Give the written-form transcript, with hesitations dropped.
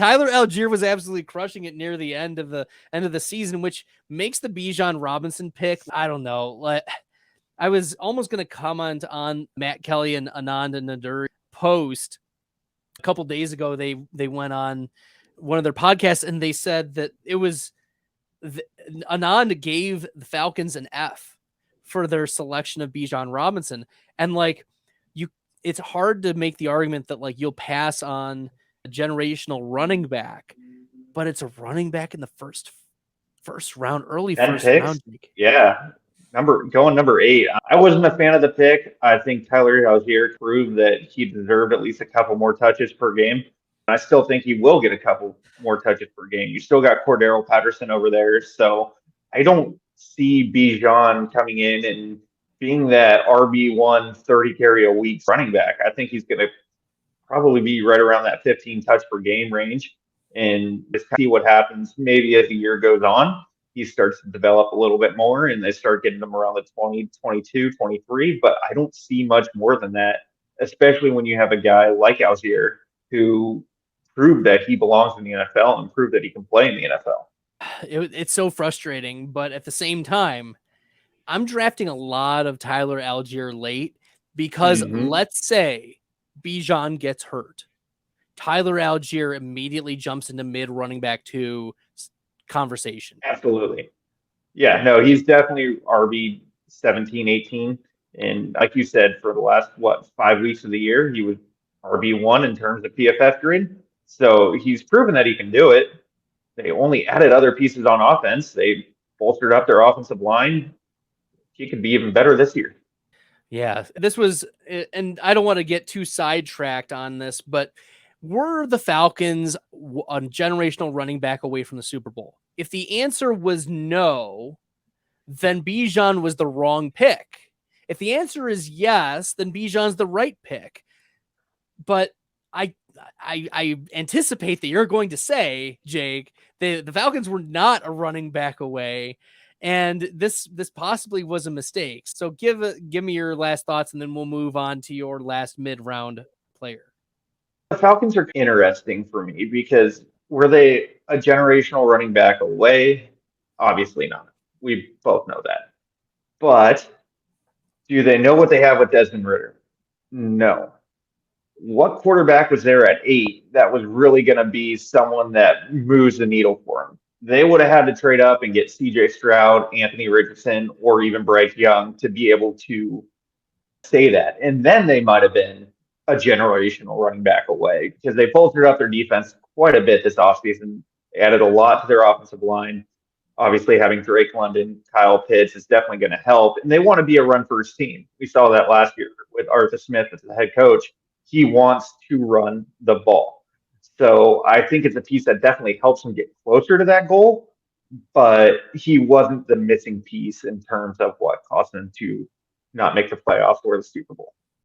Tyler Algier was absolutely crushing it near the end of the season, which makes the Bijan Robinson pick. I don't know. I was almost going to comment on Matt Kelly and Anand Nadur post a couple days ago. They went on one of their podcasts and they said that it was Anand gave the Falcons an F for their selection of Bijan Robinson. And it's hard to make the argument that you'll pass on a generational running back, but it's a running back in the first round, early 10 first picks? round. Yeah. Number 8. I wasn't a fan of the pick. I think Tyler Algier proved that he deserved at least a couple more touches per game. I still think he will get a couple more touches per game. You still got Cordero Patterson over there. So I don't see Bijan coming in and being that RB1 30 carry a week running back. I think he's going to probably be right around that 15 touch per game range and just see what happens. Maybe as the year goes on, he starts to develop a little bit more and they start getting them around the 20, 22, 23. But I don't see much more than that, especially when you have a guy like Algier who proved that he belongs in the NFL and proved that he can play in the NFL. It's so frustrating, but at the same time, I'm drafting a lot of Tyler Algier late because let's say Bijan gets hurt. Tyler Algier immediately jumps into mid running back 2 conversation. Absolutely. Yeah, no, he's definitely RB 17, 18. And like you said, for the last, 5 weeks of the year, he was RB1 in terms of PFF grade. So he's proven that he can do it. They only added other pieces on offense. They bolstered up their offensive line. He could be even better this year. Yeah, this was, and I don't want to get too sidetracked on this, but were the Falcons a generational running back away from the Super Bowl? If the answer was no, then Bijan was the wrong pick. If the answer is yes, then Bijan's the right pick. But I anticipate that you're going to say, Jake, the Falcons were not a running back away, and this possibly was a mistake. So give me your last thoughts, and then we'll move on to your last mid-round player. The Falcons are interesting for me because were they a generational running back away? Obviously not. We both know that. But do they know what they have with Desmond Ridder? No. What quarterback was there at 8 that was really going to be someone that moves the needle for them? They would have had to trade up and get C.J. Stroud, Anthony Richardson, or even Bryce Young to be able to say that. And then they might have been a generational running back away because they bolstered up their defense quite a bit this offseason. They added a lot to their offensive line. Obviously, having Drake London, Kyle Pitts is definitely going to help. And they want to be a run-first team. We saw that last year with Arthur Smith as the head coach. He wants to run the ball. So I think it's a piece that definitely helps him get closer to that goal. But he wasn't the missing piece in terms of what caused him to not make the playoffs or the Super Bowl.